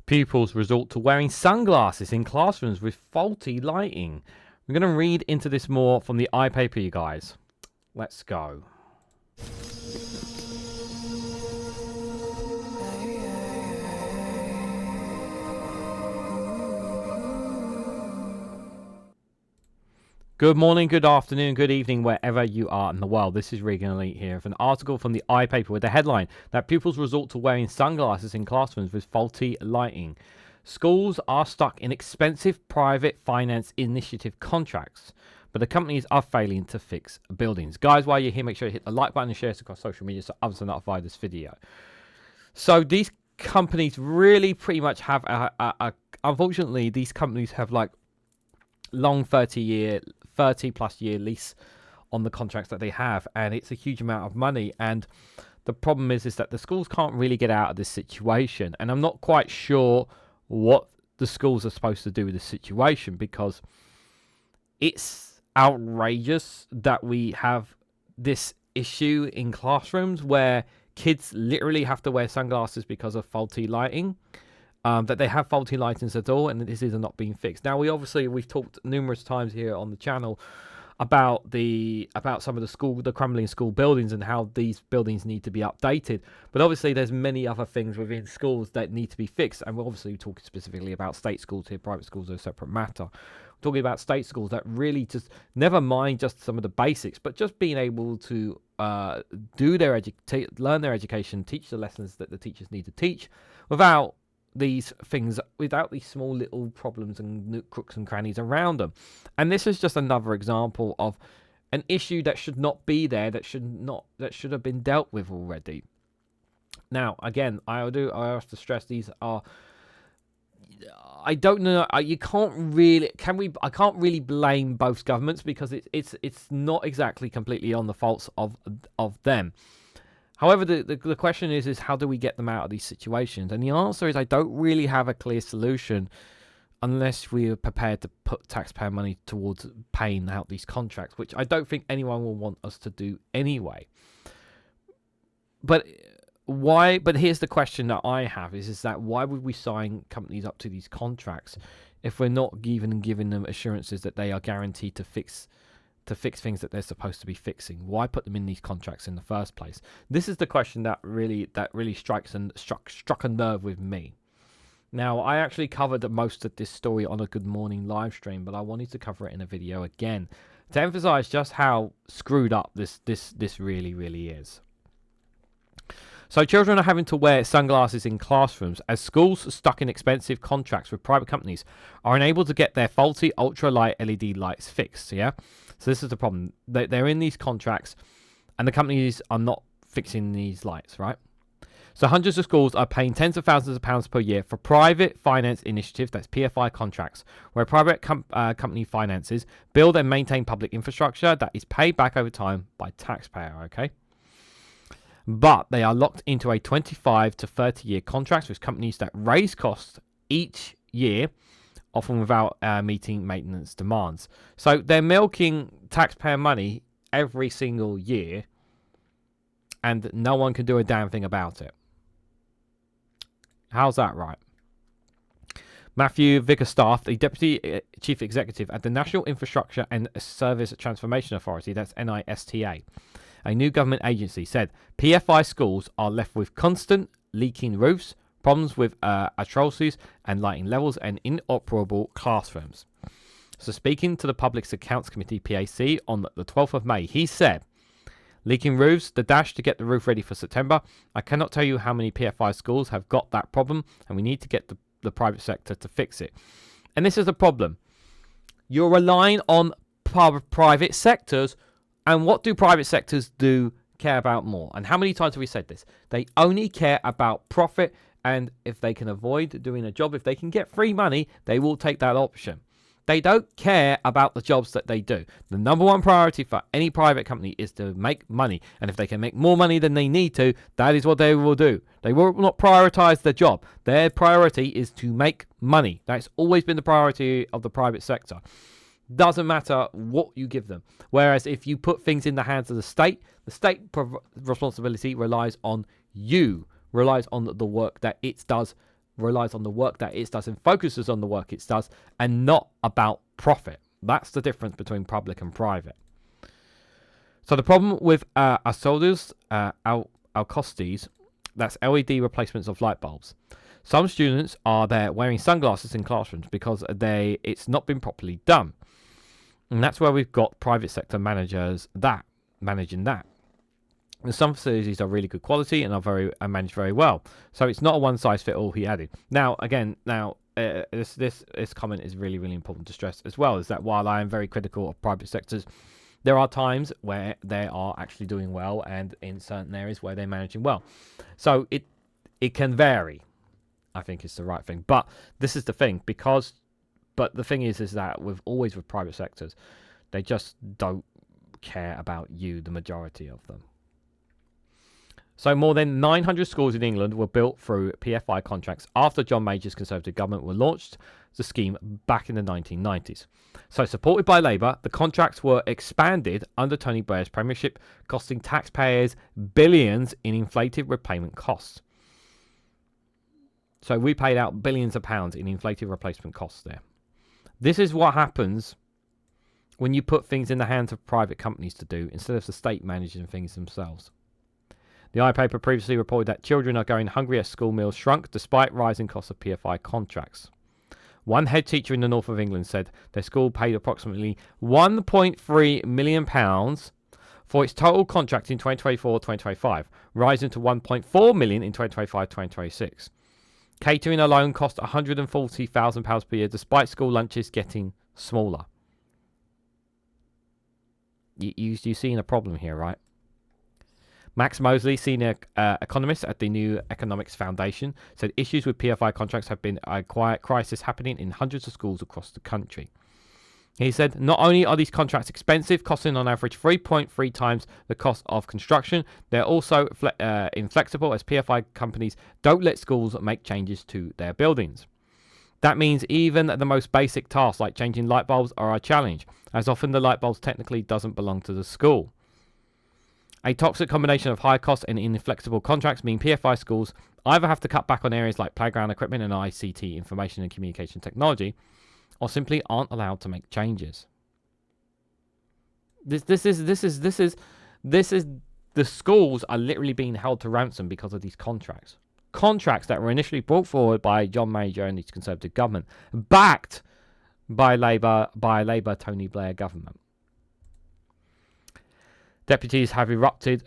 Pupils resort to wearing sunglasses in classrooms with faulty lighting. We're going to read into this more from the iPaper, you guys. Let's go. Good morning, good afternoon, good evening, wherever you are in the world. This is Reganelite here with an article from the iPaper with the headline that pupils resort to wearing sunglasses in classrooms with faulty lighting. Schools are stuck in expensive private finance initiative contracts, but the companies are failing to fix buildings. Guys, while you're here, make sure you hit the like button and share it across social media so others are notified of this video. So these companies really pretty much have unfortunately, these companies have like long 30 plus year lease on the contracts that they have, and it's a huge amount of money. And the problem is that the schools can't really get out of this situation, and I'm not quite sure what the schools are supposed to do with this situation, because it's outrageous that we have this issue in classrooms where kids literally have to wear sunglasses because of faulty lighting. That they have faulty lightings at all, and this is not being fixed. Now, we've talked numerous times here on the channel about some of the crumbling school buildings and how these buildings need to be updated. But obviously, there's many other things within schools that need to be fixed, and we're obviously talking specifically about state schools here. Private schools are a separate matter. We're talking about state schools that really just never mind just some of the basics, but just being able to learn their education, teach the lessons that the teachers need to teach, without these small little problems and crooks and crannies around them. And this is just another example of an issue that should not be there, that should have been dealt with already. Now, again, I have to stress, these are, I don't know, I can't really blame both governments, because it's not exactly completely on the faults of them. However, the question is how do we get them out of these situations? And the answer is I don't really have a clear solution unless we are prepared to put taxpayer money towards paying out these contracts, which I don't think anyone will want us to do anyway. But why? But here's the question that I have is that why would we sign companies up to these contracts if we're not giving them assurances that they are guaranteed to fix things that they're supposed to be fixing? Why put them in these contracts in the first place? This is the question that really struck a nerve with me. Now, I actually covered most of this story on a Good Morning live stream, but I wanted to cover it in a video again to emphasize just how screwed up this really is. So children are having to wear sunglasses in classrooms as schools stuck in expensive contracts with private companies are unable to get their faulty ultralight LED lights fixed. Yeah. So this is the problem. They're in these contracts and the companies are not fixing these lights, right? So hundreds of schools are paying tens of thousands of pounds per year for private finance initiatives, that's PFI contracts, where private company finances build and maintain public infrastructure that is paid back over time by taxpayer, okay? But they are locked into a 25 to 30 year contracts with companies that raise costs each year, often without meeting maintenance demands. So they're milking taxpayer money every single year, and no one can do a damn thing about it. How's that right? Matthew Vickerstaff, the Deputy Chief Executive at the National Infrastructure and Service Transformation Authority, that's NISTA, a new government agency, said PFI schools are left with constant leaking roofs, problems with atrocities and lighting levels, and inoperable classrooms. So speaking to the Public Accounts Committee, PAC, on the 12th of May, he said, leaking roofs, the dash to get the roof ready for September. I cannot tell you how many PFI schools have got that problem, and we need to get the private sector to fix it. And this is the problem. You're relying on private sectors, and what do private sectors care about more? And how many times have we said this? They only care about profit, and if they can avoid doing a job, if they can get free money, they will take that option. They don't care about the jobs that they do. The number one priority for any private company is to make money. And if they can make more money than they need to, that is what they will do. They will not prioritize the job. Their priority is to make money. That's always been the priority of the private sector. Doesn't matter what you give them. Whereas if you put things in the hands of the state responsibility relies on you, relies on the work that it does relies on the work that it does and focuses on the work it does and not about profit. That's the difference between public and private. So the problem with acoustics, that's LED replacements of light bulbs. Some students are there wearing sunglasses in classrooms because it's not been properly done. And that's where we've got private sector managing that. And some facilities are really good quality and are managed very well. So it's not a one size fit all, he added. Now, this comment is really, really important to stress as well, is that while I am very critical of private sectors, there are times where they are actually doing well and in certain areas where they're managing well. So it can vary, I think is the right thing. But this is the thing, but the thing is that with private sectors, they just don't care about you, the majority of them. So more than 900 schools in England were built through PFI contracts after John Major's Conservative government were launched the scheme back in the 1990s. So supported by Labour, the contracts were expanded under Tony Blair's premiership, costing taxpayers billions in inflated repayment costs. So we paid out billions of pounds in inflated replacement costs there. This is what happens when you put things in the hands of private companies to do instead of the state managing things themselves. The iPaper previously reported that children are going hungry as school meals shrunk despite rising costs of PFI contracts. One head teacher in the north of England said their school paid approximately £1.3 million for its total contract in 2024-2025, rising to £1.4 million in 2025-2026. Catering alone cost £140,000 per year, despite school lunches getting smaller. You're seeing a problem here, right? Max Mosley, senior economist at the New Economics Foundation, said issues with PFI contracts have been a quiet crisis happening in hundreds of schools across the country. He said, not only are these contracts expensive, costing on average 3.3 times the cost of construction, they're also inflexible as PFI companies don't let schools make changes to their buildings. That means even the most basic tasks like changing light bulbs are a challenge, as often the light bulbs technically doesn't belong to the school. A toxic combination of high costs and inflexible contracts mean PFI schools either have to cut back on areas like playground equipment and ICT, information and communication technology, or simply aren't allowed to make changes. This is the schools are literally being held to ransom because of these contracts. Contracts that were initially brought forward by John Major and his Conservative government, backed by Labour Tony Blair government. Disputes have erupted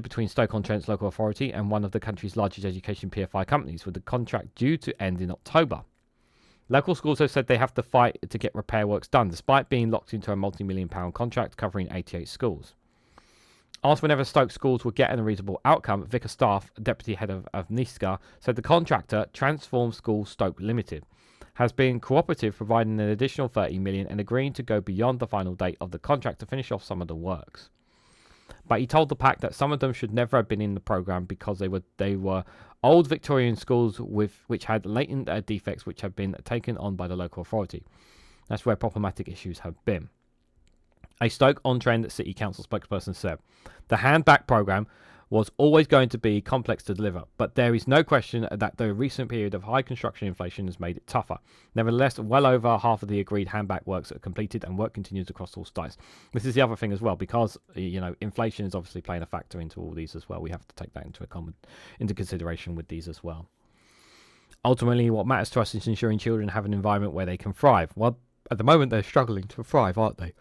between Stoke-on-Trent's local authority and one of the country's largest education PFI companies, with the contract due to end in October. Local schools have said they have to fight to get repair works done, despite being locked into a multi-million-pound contract covering 88 schools. Asked whenever Stoke schools would get an unreasonable outcome, Vickerstaff, deputy head of Nista, said the contractor, Transform Schools Stoke Limited, has been cooperative, providing an additional $30 million and agreeing to go beyond the final date of the contract to finish off some of the works. But he told the pack that some of them should never have been in the programme because they were old Victorian schools which had latent defects which have been taken on by the local authority. That's where problematic issues have been. A Stoke-on-Trent City Council spokesperson said, the handback programme was always going to be complex to deliver, but there is no question that the recent period of high construction inflation has made it tougher. Nevertheless, well over half of the agreed handback works are completed and work continues across all sites. This is the other thing as well, because inflation is obviously playing a factor into all these as well. We have to take that into consideration with these as well. Ultimately, what matters to us is ensuring children have an environment where they can thrive. Well, at the moment, they're struggling to thrive, aren't they?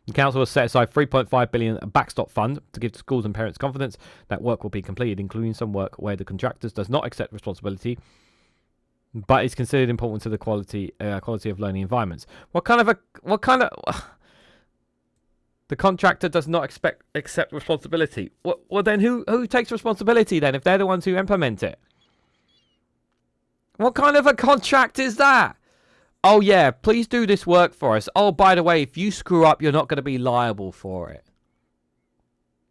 The council has set aside $3.5 billion backstop fund to give schools and parents confidence that work will be completed, including some work where the contractor does not accept responsibility, but is considered important to the quality of learning environments. What kind of the contractor does not accept responsibility? Well, then who takes responsibility then if they're the ones who implement it? What kind of a contract is that? Oh, yeah, please do this work for us. Oh, by the way, if you screw up, you're not going to be liable for it.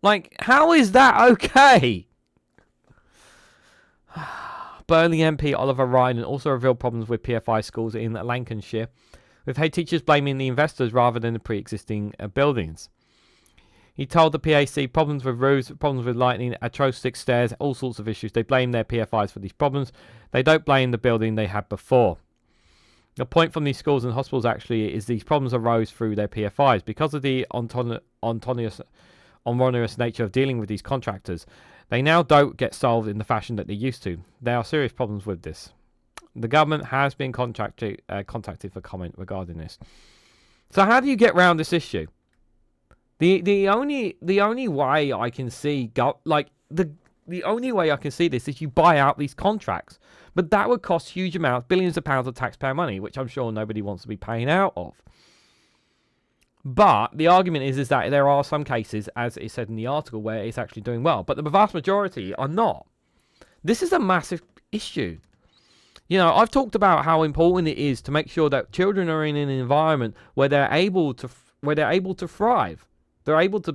Like, how is that okay? Burnley MP Oliver Ryan also revealed problems with PFI schools in Lancashire, with head teachers blaming the investors rather than the pre-existing buildings. He told the PAC problems with roofs, problems with lighting, acoustics, stairs, all sorts of issues. They blame their PFIs for these problems. They don't blame the building they had before. The point from these schools and hospitals actually is these problems arose through their PFIs because of the onerous nature of dealing with these contractors. They now don't get solved in the fashion that they used to. There are serious problems with this. The government has been contacted for comment regarding this. So how do you get around this issue? The only way I can see the only way I can see this is you buy out these contracts, but that would cost huge amounts, billions of pounds of taxpayer money, which I'm sure nobody wants to be paying out of. But the argument is that there are some cases, as it said in the article, where it's actually doing well, but the vast majority are not. This is a massive issue. You know, I've talked about how important it is to make sure that children are in an environment where they're able to thrive. They're able to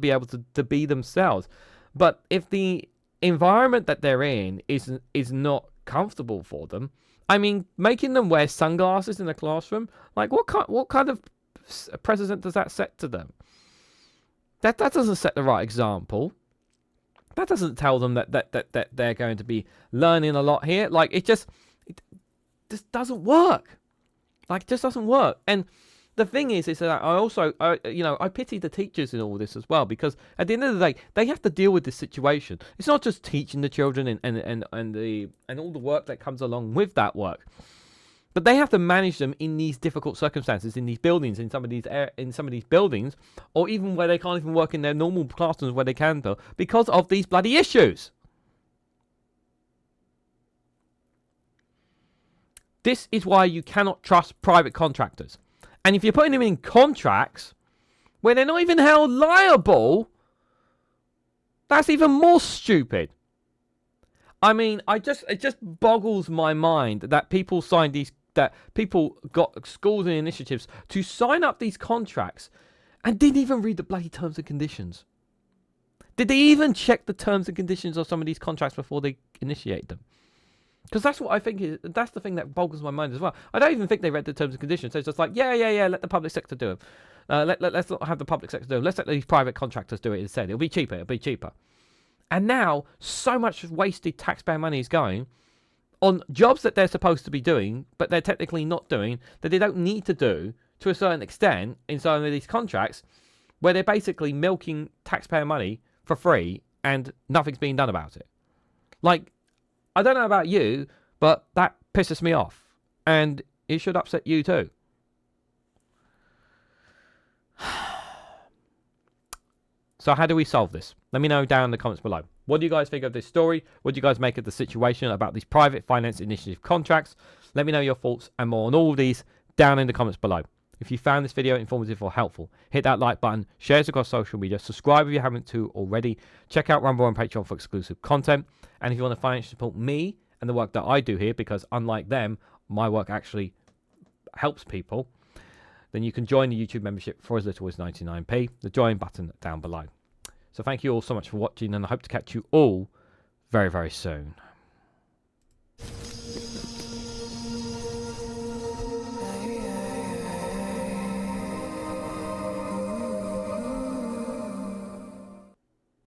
be themselves. But if the environment that they're in is not comfortable for them, I mean, making them wear sunglasses in the classroom, like what kind of precedent does that set to them? That doesn't set the right example. That doesn't tell them that they're going to be learning a lot here. Like it just doesn't work. Like it just doesn't work. And the thing is that I pity the teachers in all this as well, because at the end of the day, they have to deal with this situation. It's not just teaching the children and all the work that comes along with that work, but they have to manage them in these difficult circumstances, in these buildings, in some of these buildings, or even where they can't even work in their normal classrooms where they can, though, because of these bloody issues. This is why you cannot trust private contractors. And if you're putting them in contracts where they're not even held liable, that's even more stupid. I mean, it just boggles my mind that people got schools and initiatives to sign up these contracts and didn't even read the bloody terms and conditions. Did they even check the terms and conditions of some of these contracts before they initiate them? Because that's what I think that's the thing that boggles my mind as well. I don't even think they read the terms and conditions. So it's just like, yeah, let the public sector do it. Let's not have the public sector do it. Let's let these private contractors do it instead. It'll be cheaper. And now, so much wasted taxpayer money is going on jobs that they're supposed to be doing, but they're technically not doing, that they don't need to do to a certain extent in some of these contracts, where they're basically milking taxpayer money for free and nothing's being done about it. Like, I don't know about you, but that pisses me off. And it should upset you too. So how do we solve this? Let me know down in the comments below. What do you guys think of this story? What do you guys make of the situation about these private finance initiative contracts? Let me know your thoughts and more on all of these down in the comments below. If you found this video informative or helpful, hit that like button, share it across social media, subscribe if you haven't already, check out Rumble and Patreon for exclusive content, and if you want to financially support me and the work that I do here, because unlike them, my work actually helps people, then you can join the YouTube membership for as little as 99p, the join button down below. So thank you all so much for watching, and I hope to catch you all very, very soon.